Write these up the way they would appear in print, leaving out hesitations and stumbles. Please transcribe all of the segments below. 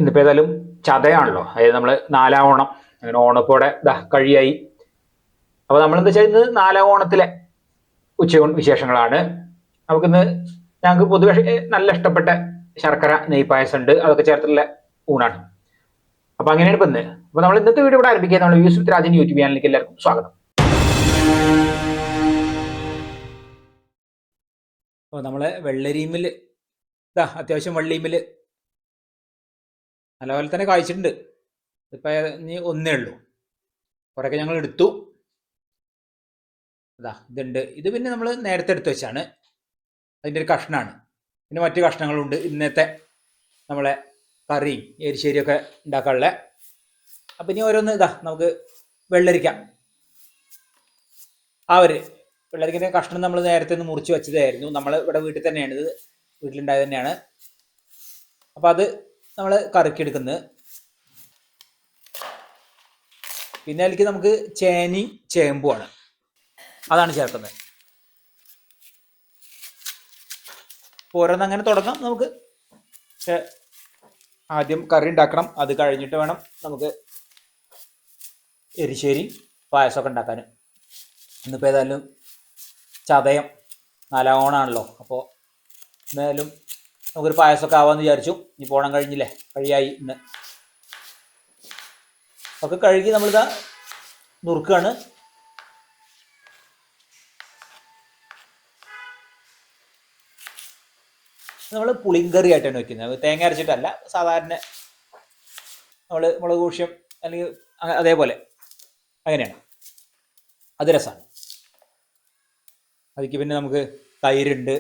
ഇന്നിപ്പോൾ ഏതായാലും ചതയാണല്ലോ, അതായത് നമ്മൾ നാലാം ഓണം, അങ്ങനെ ഓണപ്പോടെ കഴിയായി. അപ്പോൾ നമ്മളെന്താ വെച്ചാൽ ഇന്ന് നാലാം ഓണത്തിലെ ഉച്ചയൂൺ വിശേഷങ്ങളാണ്. നമുക്കിന്ന് ഞങ്ങൾക്ക് പൊതുവെ നല്ല ഇഷ്ടപ്പെട്ട ശർക്കര നെയ് പായസം ഉണ്ട്, അതൊക്കെ ചേർത്തുള്ള ഊണാണ്. അപ്പൊ അങ്ങനെയാണ് ഇപ്പൊ ഇന്ന്. അപ്പൊ നമ്മൾ ഇന്നത്തെ വീഡിയോ ഇവിടെ ആരംഭിക്കുക. നമ്മൾ യൂസുഫ് രാജൻ യൂട്യൂബ് ചാനലിലേക്ക് എല്ലാവർക്കും സ്വാഗതം. അപ്പോൾ നമ്മളെ വെള്ളരിമിൽ അത്യാവശ്യം വള്ളിമിൽ നല്ലപോലെ തന്നെ കായ്ച്ചിട്ടുണ്ട്. ഇപ്പം ഇനി ഒന്നേ ഉള്ളൂ, കുറേയൊക്കെ ഞങ്ങൾ എടുത്തു. ഇതുണ്ട്. ഇത് പിന്നെ നമ്മൾ നേരത്തെ എടുത്ത് വെച്ചാണ്, അതിൻ്റെ ഒരു കഷ്ണമാണ്. പിന്നെ മറ്റു കഷ്ണങ്ങളുണ്ട് ഇന്നത്തെ നമ്മളെ കറിയും എരിശ്ശേരിയൊക്കെ ഉണ്ടാക്കാനുള്ള. അപ്പം ഇനി ഓരോന്ന് നമുക്ക് വെള്ളരിക്കാം. വെള്ളരിക്കൻ്റെ കഷ്ണം നമ്മൾ നേരത്തെ ഒന്ന് മുറിച്ച് വെച്ചതായിരുന്നു. നമ്മൾ ഇവിടെ വീട്ടിൽ തന്നെയാണ്, ഇത് വീട്ടിലുണ്ടായത് തന്നെയാണ്. അപ്പം അത് നമ്മൾ കറിക്കെടുക്കുന്നത്. പിന്നെ അതിലേക്ക് നമുക്ക് ചേനയും ചേമ്പുമാണ്, അതാണ് ചേർക്കുന്നത്. ഓരോന്ന് അങ്ങനെ തുടങ്ങാം നമുക്ക്. ആദ്യം കറി ഉണ്ടാക്കണം, അത് കഴിഞ്ഞിട്ട് വേണം നമുക്ക് എരിശ്ശേരി പായസമൊക്കെ ഉണ്ടാക്കാൻ. ഇന്നിപ്പോൾ ഏതായാലും ചതയം നാലാം ഓണാണല്ലോ, അപ്പോൾ എന്തായാലും നമുക്കൊരു പായസമൊക്കെ ആവാമെന്ന് വിചാരിച്ചു. ഇനി പോണം കഴിഞ്ഞില്ലേ, കഴിയായി ഇന്ന്. ഒക്കെ കഴുകി നമ്മളിതാ നുറുക്കുകയാണ്. നമ്മൾ പുളിങ്കറി ആയിട്ടാണ് വെക്കുന്നത്, തേങ്ങ അരച്ചിട്ടല്ല. സാധാരണ നമ്മൾ മുളക് കൂഷ്യം അല്ലെങ്കിൽ അതേപോലെ അങ്ങനെയാണ്. അത് രസമാണ്. അതിക്ക് പിന്നെ നമുക്ക് തൈരുണ്ട്,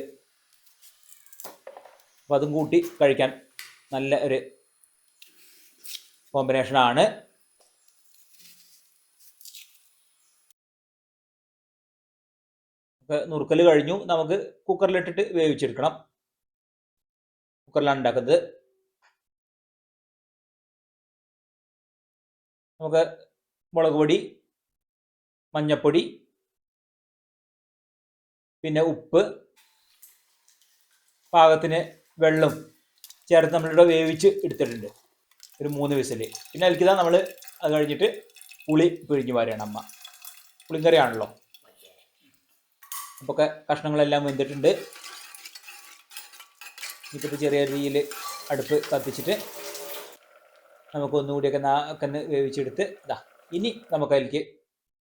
അപ്പോൾ അതും കൂട്ടി കഴിക്കാൻ നല്ല ഒരു കോമ്പിനേഷനാണ്. നുറുക്കൽ കഴിഞ്ഞു. നമുക്ക് കുക്കറിലിട്ടിട്ട് വേവിച്ചെടുക്കണം. കുക്കറിലാണ് ഉണ്ടാക്കുന്നത്. നമുക്ക് മുളക് പൊടി, മഞ്ഞപ്പൊടി, പിന്നെ ഉപ്പ്, പാകത്തിന് വെള്ളം ചേർത്ത് നമ്മളിവിടെ വേവിച്ച് എടുത്തിട്ടുണ്ട്, ഒരു 3 വിസിൽ. പിന്നെ അതിലേക്ക് നമ്മൾ അത് കഴിഞ്ഞിട്ട് പുളി പിഴിഞ്ഞ് വാരുകയാണ് അമ്മ. പുളിങ്കറിയാണല്ലോ. അപ്പോൾ കഷ്ണങ്ങളെല്ലാം വെന്തിട്ടുണ്ട്. ഇപ്പോൾ ചെറിയ രീതിയിൽ അടുപ്പ് കത്തിച്ചിട്ട് നമുക്ക് ഒന്നുകൂടിയൊക്കെ ഒന്ന് വേവിച്ചെടുത്ത് ഇനി നമുക്ക് അതിലേക്ക്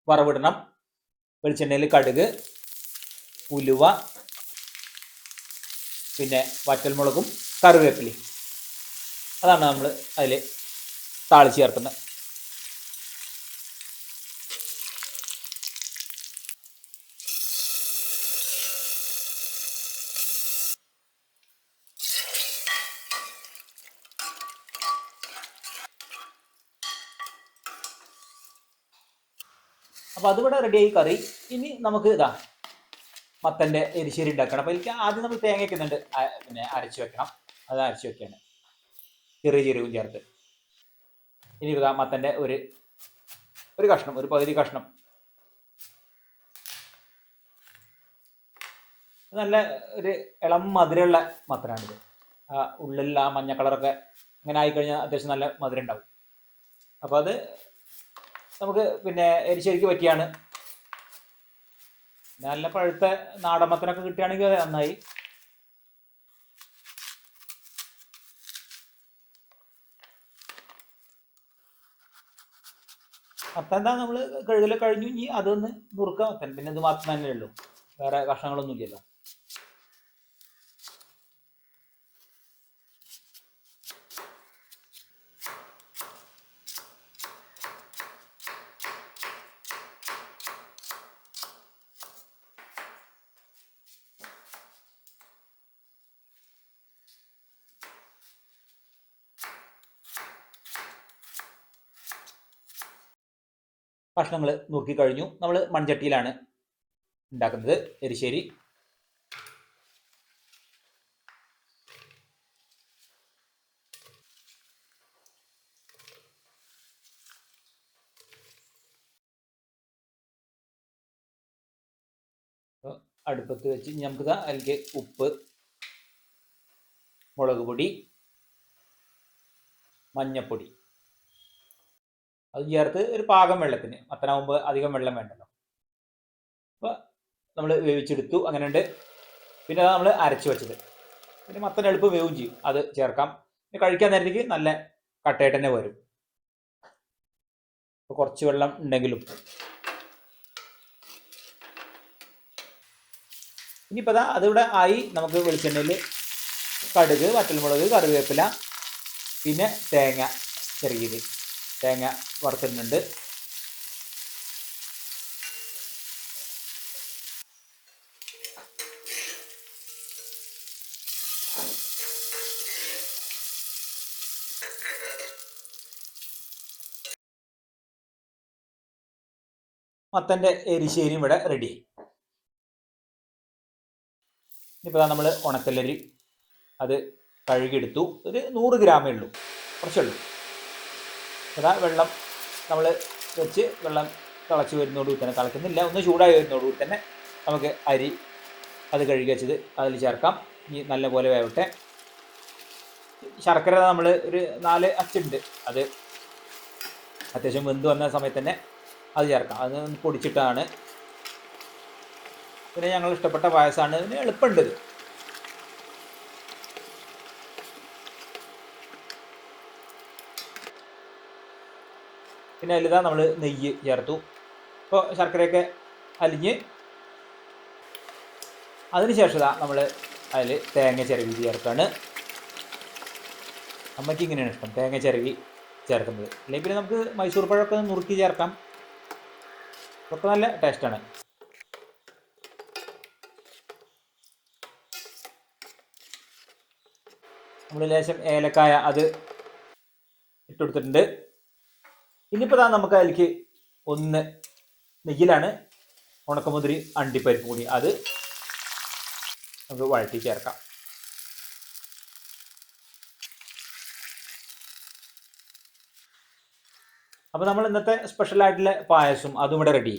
വറവിടണം. വെളിച്ചെണ്ണയിൽ കടുക്, ഉലുവ, പിന്നെ വറ്റൽമുളകും കറിവേപ്പിലയും, അതാണ് നമ്മൾ അതിൽ താളിച്ച് ചേർക്കുന്നത്. അപ്പോൾ അതിവിടെ റെഡിയായി കറി. ഇനി നമുക്ക് മത്തൻ്റെ എരിശ്ശേരി ഉണ്ടാക്കണം. അപ്പോൾ എനിക്ക് ആദ്യം നമ്മൾ തേങ്ങ വയ്ക്കുന്നുണ്ട്, പിന്നെ അരച്ച് വെക്കണം. അത് അരച്ച് വെക്കുകയാണ് ചെറിയ ജീരകവും ചേർത്ത്. ഇനി മത്തൻ്റെ ഒരു കഷ്ണം, ഒരു പകുതി കഷ്ണം. നല്ല ഒരു ഇളം മധുരമുള്ള മത്തനാണിത്. ഉള്ളിൽ ആ മഞ്ഞ കളറൊക്കെ അങ്ങനെ ആയിക്കഴിഞ്ഞാൽ അത്യാവശ്യം നല്ല മധുരം ഉണ്ടാവും. അപ്പോൾ അത് നമുക്ക് പിന്നെ എരിശ്ശേരിക്ക് പറ്റിയാണ്. നല്ല പഴുത്ത നാടൻ മത്തനൊക്കെ കിട്ടുകയാണെങ്കിൽ അത് നന്നായി. മത്തൻ നമ്മൾ കഴുകൽ കഴിഞ്ഞു. ഇനി അതൊന്ന് നുറുക്കുക മത്തൻ. പിന്നെ ഇത് മാത്രം തന്നെ ഉള്ളൂ, വേറെ കഷ്ണങ്ങളൊന്നും ഇല്ലല്ലോ. കഷ്ണങ്ങൾ നുറുക്കി കഴിഞ്ഞു. നമ്മൾ മൺചട്ടിയിലാണ് ഉണ്ടാക്കുന്നത് എരിശ്ശേരി. അടുപ്പത്ത് വെച്ച് നമുക്ക് അതിലേക്ക് ഉപ്പ്, മുളക് പൊടി, മഞ്ഞപ്പൊടി അത് ചേർത്ത് ഒരു പാകം വെള്ളത്തിന്, മത്തനാകുമ്പോൾ അധികം വെള്ളം വേണ്ടല്ലോ. അപ്പോൾ നമ്മൾ വേവിച്ചെടുത്തു, അങ്ങനെയുണ്ട്. പിന്നെ അത് നമ്മൾ അരച്ച് വെച്ചത്, പിന്നെ മത്തൻ എളുപ്പം വേവും ചെയ്യും, അത് ചേർക്കാം. പിന്നെ കഴിക്കാൻ നേരത്തേക്ക് നല്ല കട്ടയായിട്ട് തന്നെ വരും. അപ്പോൾ കുറച്ച് വെള്ളം ഉണ്ടെങ്കിലും ഇനിയിപ്പോൾ അതിവിടെ ആയി. നമുക്ക് വെളിച്ചെണ്ണയിൽ കടുക്, വറ്റൽമുളക്, കറിവേപ്പില, പിന്നെ തേങ്ങ ചെറിയത്, തേങ്ങ വറുത്തിടുന്നുണ്ട്. മത്തൻ്റെ എരിശ്ശേരിയും ഇവിടെ റെഡി. ഇനിയിപ്പോൾ നമ്മൾ ഉണക്കലരി അത് കഴുകിയെടുത്തു. ഒരു 100 ഗ്രാമേ ഉള്ളൂ, കുറച്ചുള്ളൂ. അതാ വെള്ളം നമ്മൾ വെച്ച്, വെള്ളം തിളച്ച് വരുന്നതോടുകൂടി തന്നെ, തിളക്കുന്നില്ല, ഒന്ന് ചൂടായി വരുന്നതോടുകൂടി തന്നെ നമുക്ക് അരി അത് കഴുകി വെച്ചത് അതിൽ ചേർക്കാം. ഇനി നല്ലപോലെ വേവട്ടെ. ശർക്കര നമ്മൾ ഒരു 4 അച്ചുണ്ട്, അത് അത്യാവശ്യം വെന്ത് വന്ന സമയത്ത് തന്നെ അത് ചേർക്കാം. അത് പൊടിച്ചിട്ടാണ്. പിന്നെ ഞങ്ങൾ ഇഷ്ടപ്പെട്ട പായസമാണ്, ഇതിന് എളുപ്പമുണ്ട് ഇത്. പിന്നെ അതിലിതാ നമ്മൾ നെയ്യ് ചേർത്തു. ഇപ്പോൾ ശർക്കരയൊക്കെ അലിഞ്ഞ്, അതിനുശേഷം നമ്മൾ അതിൽ തേങ്ങ ചിരവി ചേർത്താണ്. അമ്മയ്ക്ക് ഇങ്ങനെയാണ് ഇഷ്ടം, തേങ്ങ ചിരവി ചേർക്കുന്നത്. അല്ലെങ്കിൽ പിന്നെ നമുക്ക് മൈസൂർ പഴമൊക്കെ നുറുക്കി ചേർക്കാം, അതൊക്കെ നല്ല ടേസ്റ്റാണ്. നമ്മൾ ലേശം ഏലക്കായ അത് ഇട്ടുകൊടുത്തിട്ടുണ്ട്. ഇനിയിപ്പോൾ നമുക്ക് അതിലേക്ക് ഒന്ന് നെയ്യിലാണ് ഉണക്കമുതിരി അണ്ടിപ്പരിപ്പ് കൂടി അത് നമുക്ക് വഴറ്റി ചേർക്കാം. അപ്പോൾ നമ്മൾ ഇന്നത്തെ സ്പെഷ്യലായിട്ടുള്ള പായസം അതും ഇവിടെ റെഡി.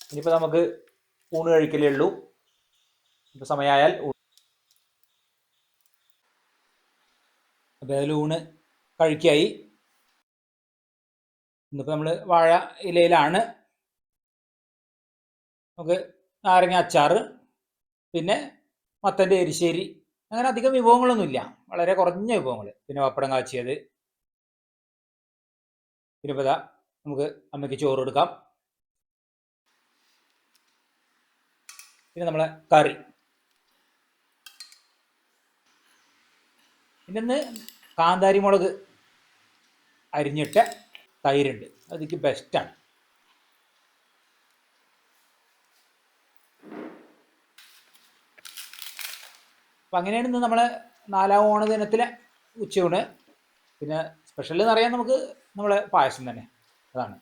ഇനിയിപ്പോൾ നമുക്ക് ഊണ് കഴിക്കലേ ഉള്ളൂ. ഇപ്പോൾ സമയമായാൽ അപ്പോൾ ഊണ് കഴിക്കായി. ഇന്നിപ്പോൾ നമ്മൾ വാഴ ഇലയിലാണ്. നമുക്ക് നാരങ്ങ അച്ചാർ, പിന്നെ മത്തൻ്റെ എരിശ്ശേരി, അങ്ങനെ അധികം വിഭവങ്ങളൊന്നുമില്ല, വളരെ കുറഞ്ഞ വിഭവങ്ങൾ. പിന്നെ പപ്പടം കാച്ചിയത്. പിന്നെ ഇപ്പോൾ നമുക്ക് അമ്മയ്ക്ക് ചോറ് കൊടുക്കാം. പിന്നെ നമ്മളെ കറി. പിന്നെ കാന്താരി മുളക് അരിഞ്ഞിട്ട തൈരുണ്ട്, അതെനിക്ക് ബെസ്റ്റാണ്. അപ്പം അങ്ങനെയാണ് ഇന്ന് നമ്മളെ 4ാം ഓണ ദിനത്തിലെ ഉച്ചയൂണ്. പിന്നെ സ്പെഷ്യൽ എന്ന് പറയാൻ നമുക്ക് നമ്മളെ പായസം തന്നെ, അതാണ്.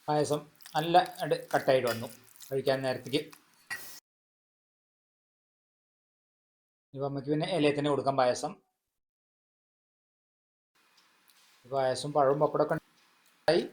പായസം നല്ല കട്ടായിട്ട് വന്നു കഴിക്കാൻ നേരത്തേക്ക്. ഇപ്പം അമ്മയ്ക്ക് പിന്നെ ഇലയിൽ തന്നെ കൊടുക്കാം പായസം. പായസം പഴവും പപ്പടമൊക്കെ ഉണ്ടായി.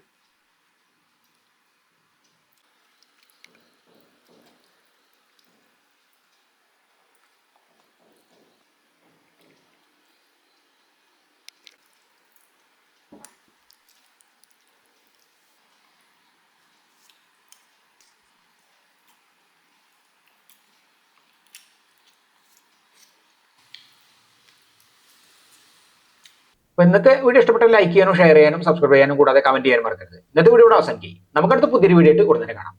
അപ്പോൾ ഇന്നത്തെ വീഡിയോ ഇഷ്ടപ്പെട്ടാൽ ലൈക്ക് ചെയ്യാനും ഷെയർ ചെയ്യാനും സബ്സ്ക്രൈബ് ചെയ്യാനും കൂടാതെ കമന്റ് ചെയ്യാനും മറക്കരുത്. ഇന്നത്തെ വീഡിയോ ഇവിടെ അവസാനിക്കും. നമുക്കടുത്ത പുതിയൊരു വീഡിയോ ആയിട്ട് ഉടനെ കാണാം.